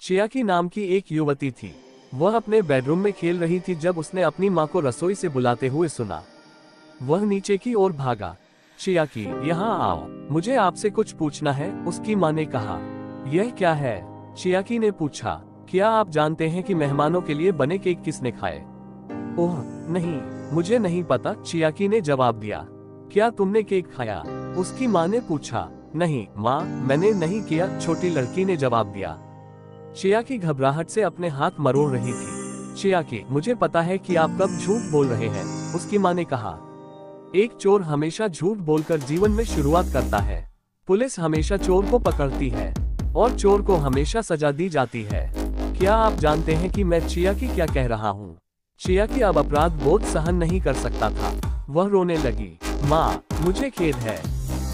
चियाकी नाम की एक युवती थी। वह अपने बेडरूम में खेल रही थी जब उसने अपनी माँ को रसोई से बुलाते हुए सुना। वह नीचे की ओर भागा। चियाकी, यहाँ आओ, मुझे आपसे कुछ पूछना है, उसकी माँ ने कहा। यह क्या है? चियाकी ने पूछा। क्या आप जानते हैं कि मेहमानों के लिए बने केक किसने खाए? ओह नहीं, मुझे नहीं पता, चियाकी ने जवाब दिया। क्या तुमने केक खाया? उसकी माँ ने पूछा। नहीं माँ, मैंने नहीं किया, छोटी लड़की ने जवाब दिया। चियाकी घबराहट से अपने हाथ मरोड़ रही थी। चियाकी, मुझे पता है कि आप कब झूठ बोल रहे हैं, उसकी माँ ने कहा। एक चोर हमेशा झूठ बोलकर जीवन में शुरुआत करता है। पुलिस हमेशा चोर को पकड़ती है और चोर को हमेशा सजा दी जाती है। क्या आप जानते हैं कि मैं चियाकी क्या कह रहा हूँ? चियाकी अब अपराध बोध सहन नहीं कर सकता था। वह रोने लगी। माँ, मुझे खेद है।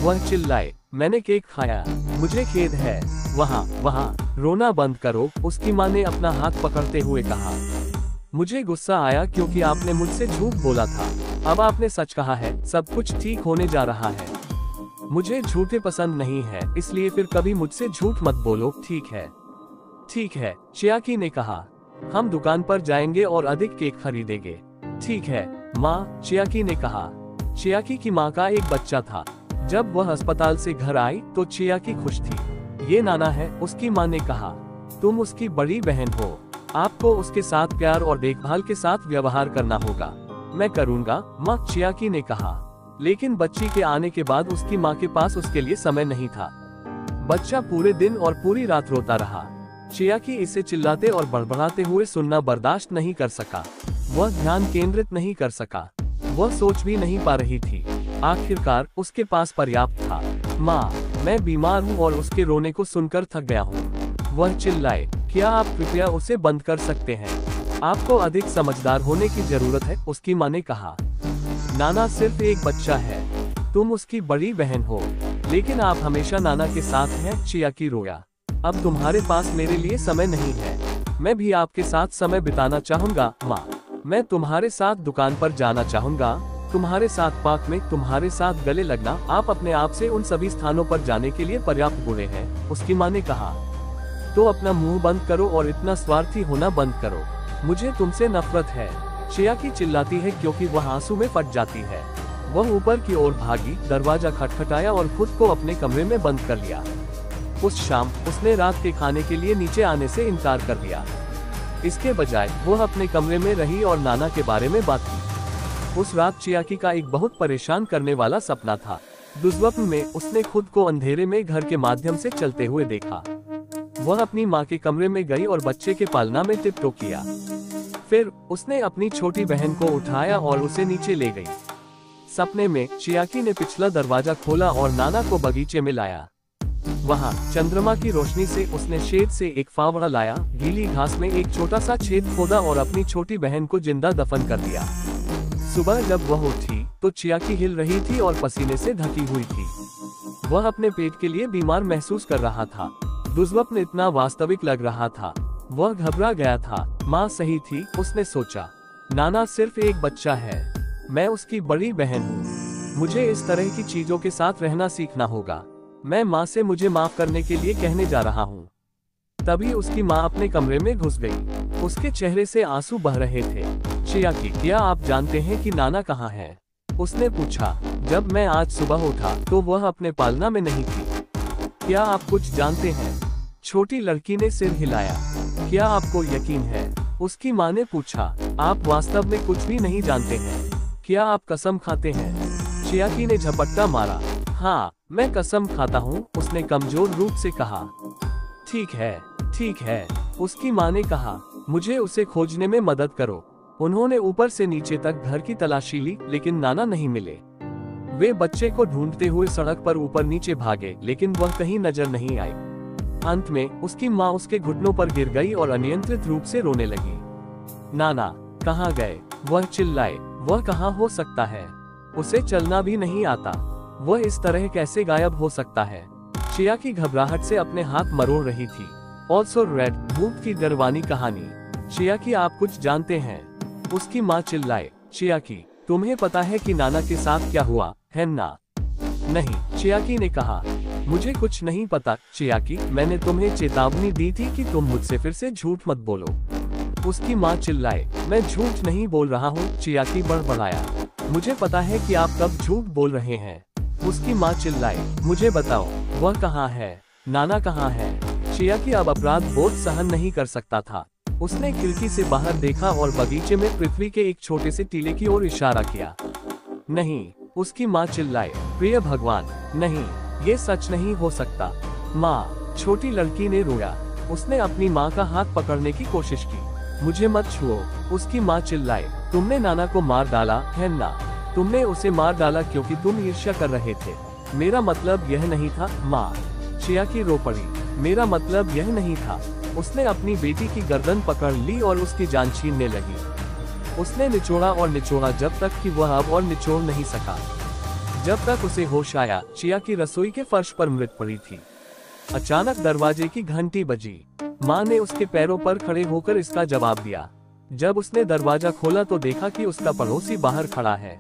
वह चिल्लाए, मैंने केक खाया, मुझे खेद है। वहाँ रोना बंद करो, उसकी माँ ने अपना हाथ पकड़ते हुए कहा। मुझे गुस्सा आया क्योंकि आपने मुझसे झूठ बोला था। अब आपने सच कहा है, सब कुछ ठीक होने जा रहा है। मुझे झूठे पसंद नहीं है, इसलिए फिर कभी मुझसे झूठ मत बोलो, ठीक है? ठीक है, चियाकी ने कहा। हम दुकान पर जाएंगे और अधिक केक खरीदेंगे। ठीक है माँ, चियाकी ने कहा। चियाकी की माँ का एक बच्चा था। जब वह अस्पताल से घर आई तो चियाकी खुश थी। ये नाना है, उसकी माँ ने कहा। तुम उसकी बड़ी बहन हो, आपको उसके साथ प्यार और देखभाल के साथ व्यवहार करना होगा। मैं करूँगा माँ, चियाकी ने कहा। लेकिन बच्ची के आने के बाद उसकी माँ के पास उसके लिए समय नहीं था। बच्चा पूरे दिन और पूरी रात रोता रहा। चियाकी इसे चिल्लाते और बड़बड़ाते हुए सुनना बर्दाश्त नहीं कर सका। वह ध्यान केंद्रित नहीं कर सका। वह सोच भी नहीं पा रही थी। आखिरकार उसके पास पर्याप्त था। माँ, मैं बीमार हूँ और उसके रोने को सुनकर थक गया हूँ। वह चिल्लाए। क्या आप कृपया उसे बंद कर सकते हैं? आपको अधिक समझदार होने की जरूरत है, उसकी माँ ने कहा। नाना सिर्फ एक बच्चा है, तुम उसकी बड़ी बहन हो, लेकिन आप हमेशा नाना के साथ हैं। चियाकी रोया। अब तुम्हारे पास मेरे लिए समय नहीं है। मैं भी आपके साथ समय बिताना चाहूँगा माँ। मैं तुम्हारे साथ दुकान पर जाना चाहूँगा, तुम्हारे साथ पार्क में तुम्हारे साथ गले लगना। आप अपने आप से उन सभी स्थानों पर जाने के लिए पर्याप्त बूढ़े हैं, उसकी माँ ने कहा। तो अपना मुंह बंद करो और इतना स्वार्थी होना बंद करो। मुझे तुमसे नफरत है। चियाकी चिल्लाती है क्योंकि वह आंसू में फट जाती है। वह ऊपर की ओर भागी, दरवाजा खटखटाया और खुद को अपने कमरे में बंद कर लिया। उस शाम उसने रात के खाने के लिए नीचे आने से इनकार कर दिया। इसके बजाय वह अपने कमरे में रही और नाना के बारे में बात की। उस रात चियाकी का एक बहुत परेशान करने वाला सपना था। दुर्स्वप्न में उसने खुद को अंधेरे में घर के माध्यम से चलते हुए देखा। वह अपनी माँ के कमरे में गई और बच्चे के पालना में टिपटो किया। फिर उसने अपनी छोटी बहन को उठाया और उसे नीचे ले गई। सपने में चियाकी ने पिछला दरवाजा खोला और नाना को बगीचे में लाया। वहाँ चंद्रमा की रोशनी से उसने शेड से एक फावड़ा लाया, गीली घास में एक छोटा सा छेद खोदा और अपनी छोटी बहन को जिंदा दफन कर दिया। सुबह जब वह उठी तो चियाकी हिल रही थी और पसीने से ढकी हुई थी। वह अपने पेट के लिए बीमार महसूस कर रहा था। दुर्स्वप्न इतना वास्तविक लग रहा था। वह घबरा गया था। माँ सही थी, उसने सोचा। नाना सिर्फ एक बच्चा है, मैं उसकी बड़ी बहन हूँ। मुझे इस तरह की चीजों के साथ रहना सीखना होगा। मैं माँ से मुझे माफ करने के लिए कहने जा रहा हूँ। तभी उसकी माँ अपने कमरे में घुस गई। उसके चेहरे से आंसू बह रहे थे। चियाकी, क्या आप जानते हैं कि नाना कहाँ है? उसने पूछा। जब मैं आज सुबह उठा तो वह अपने पालना में नहीं थी। क्या आप कुछ जानते हैं? छोटी लड़की ने सिर हिलाया। क्या आपको यकीन है? उसकी माँ ने पूछा। आप वास्तव में कुछ भी नहीं जानते हैं? क्या आप कसम खाते हैं? चियाकी ने झपट्टा मारा। हाँ, मैं कसम खाता हूँ, उसने कमजोर रूप से कहा। ठीक है, ठीक है, उसकी माँ ने कहा। मुझे उसे खोजने में मदद करो। उन्होंने ऊपर से नीचे तक घर की तलाशी ली, लेकिन नाना नहीं मिले। वे बच्चे को ढूंढते हुए सड़क पर ऊपर नीचे भागे, लेकिन वह कहीं नजर नहीं आई। अंत में उसकी माँ उसके घुटनों पर गिर गई और अनियंत्रित रूप से रोने लगी। नाना कहाँ गए? वह चिल्लाए। वह कहाँ हो सकता है? उसे चलना भी नहीं आता। वह इस तरह कैसे गायब हो सकता है? चियाकी घबराहट से अपने हाथ मरोड़ रही थी। ऑल्सो रेड भूत की डरवानी कहानी। चियाकी, आप कुछ जानते हैं? उसकी माँ चिल्लाए। चियाकी, तुम्हें पता है कि नाना के साथ क्या हुआ है ना? नहीं, चियाकी ने कहा। मुझे कुछ नहीं पता चियाकी, मैंने तुम्हें चेतावनी दी थी कि तुम मुझसे फिर से झूठ मत बोलो। उसकी माँ चिल्लाए, मैं झूठ नहीं बोल रहा हूँ, चियाकी बड़बड़ाया। मुझे पता है कि आप कब झूठ बोल रहे हैं। उसकी माँ चिल्लाए, मुझे बताओ, वह कहाँ है, नाना कहाँ है। चियाकी अब अपराध बोध सहन नहीं कर सकता था। उसने खिड़की से बाहर देखा और बगीचे में पृथ्वी के एक छोटे से टीले की ओर इशारा किया। नहीं, उसकी माँ चिल्लाए, प्रिय भगवान, नहीं, ये सच नहीं हो सकता। माँ, छोटी लड़की ने रोया। उसने अपनी माँ का हाथ पकड़ने की कोशिश की। मुझे मत छुओ, उसकी माँ चिल्लाए, तुमने नाना को मार डाला है ना? तुमने उसे मार डाला क्योंकि तुम ईर्ष्या कर रहे थे। मेरा मतलब यह नहीं था। माँ, चियाकी रो पड़ी, मेरा मतलब यह नहीं था। उसने अपनी बेटी की गर्दन पकड़ ली और उसकी जान छीनने लगी। उसने निचोड़ा और निचोड़ा जब तक कि वह अब और निचोड़ नहीं सका। जब तक उसे होश आया, चियाकी रसोई के फर्श पर मृत पड़ी थी। अचानक दरवाजे की घंटी बजी। माँ ने उसके पैरों पर खड़े होकर इसका जवाब दिया। जब उसने दरवाजा खोला तो देखा कि उसका पड़ोसी बाहर खड़ा है।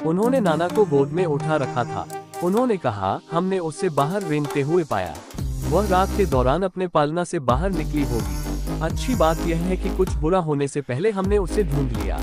उन्होंने नाना को गोद में उठा रखा था। उन्होंने कहा, हमने उसे बाहर रेंगते हुए पाया। वह रात के दौरान अपने पालना से बाहर निकली होगी। अच्छी बात यह है कि कुछ बुरा होने से पहले हमने उसे ढूंढ लिया।